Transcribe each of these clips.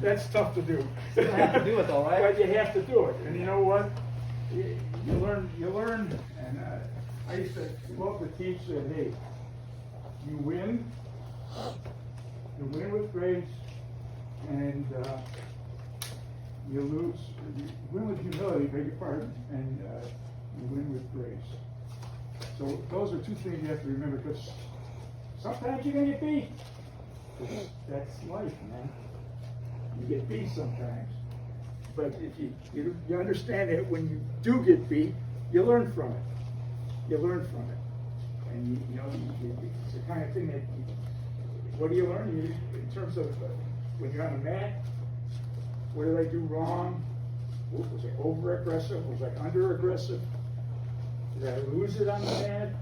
That's tough to do. You have to do it though, right? But you have to do it, and you know what? You learn, and I used to love to teach that, hey, you win with grace, and you win with humility, beg your pardon, and you win with grace. So those are two things you have to remember, because sometimes you're gonna get beat. That's life, man. You get beat sometimes. But if you understand that when you do get beat, you learn from it. You learn from it. And it's the kind of thing that, what do you learn? In terms of when you're on the mat, what did I do wrong? Was I over-aggressive? Was I under-aggressive? Did I lose it on the mat?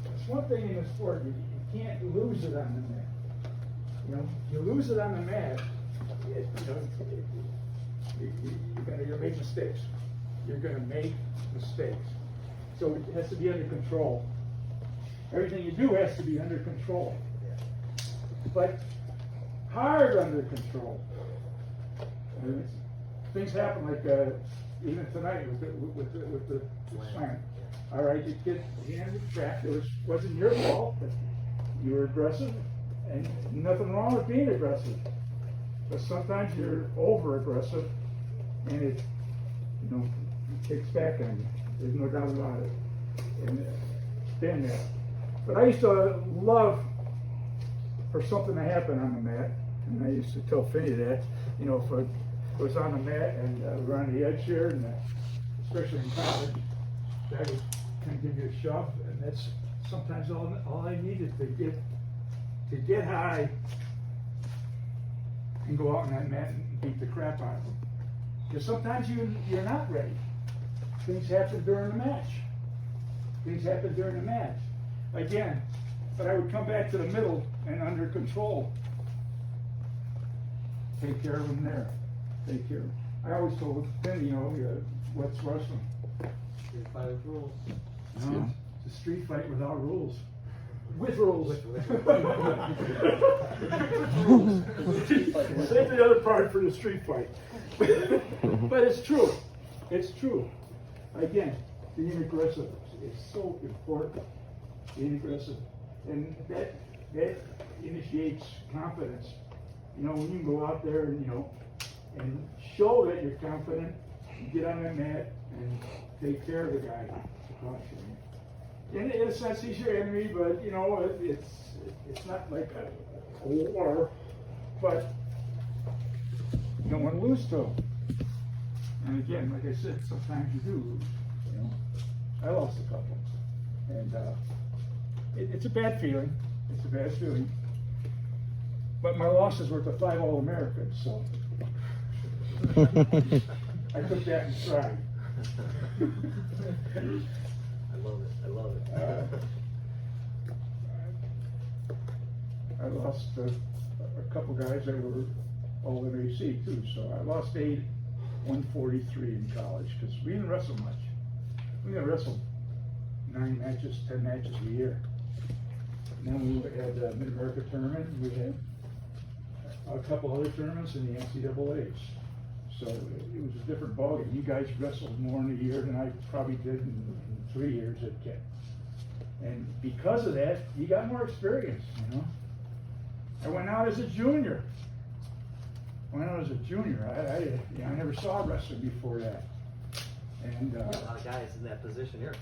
That's one thing in the sport, you can't lose it on the mat. You lose it on the mat, you're gonna make mistakes. You're gonna make mistakes. So it has to be under control. Everything you do has to be under control. But hard under control. Things happen like even tonight with the slam. All right, you get the hand of the track. It wasn't your fault, but you were aggressive, and nothing wrong with being aggressive. But sometimes you're over aggressive, and it kicks back on you. There's no doubt about it. And stand there. But I used to love for something to happen on the mat, and I used to tell Finney that, if I was on the mat and we're on the edge here, and especially in college, that would kind of give you a shove, and that's sometimes all I needed to get high and go out on that mat and beat the crap out of them. Because sometimes you're not ready. Things happen during the match. Things happen during the match. Again, but I would come back to the middle and under control. Take care of them there. Take care. I always told Finney, what's wrestling? Street fight with rules. It's a street fight without rules. With rules. Save the other part for the street fight. But it's true. It's true. Again, being aggressive is so important. Being aggressive. And that initiates confidence. When you can go out there and show that you're confident, you get on that mat and take care of the guy. In a sense, he's your enemy, but it's not like a war, but you don't want to lose to him. And again, like I said, sometimes you do lose. I lost a couple, and it's a bad feeling. It's a bad feeling. But my losses were to 5 All-Americans, so I took that in stride. I love it. I lost a couple guys that were all MAC too, so I lost 143 in college, because we didn't wrestle much. We didn't wrestle 9 matches, 10 matches a year. And then we had the Mid-America tournament, we had a couple other tournaments in the NCAAs. So it was a different ballgame. You guys wrestled more in a year than I probably did in 3 years at Kent. And because of that, you got more experience, I went out as a junior. I never saw wrestling before that. And A lot of guys in that position here.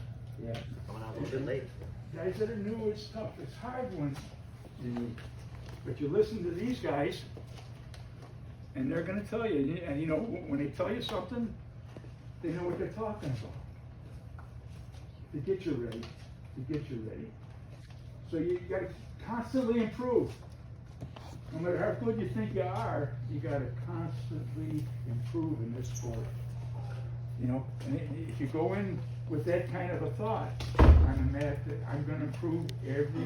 yeah. Coming out a little bit late. Guys that are new, it's tough. It's hard but you listen to these guys, and they're going to tell you. And when they tell you something, they know what they're talking about. To get you ready. So you got to constantly improve. No matter how good you think you are, you got to constantly improve in this sport. And if you go in with that kind of a thought, I'm going to improve every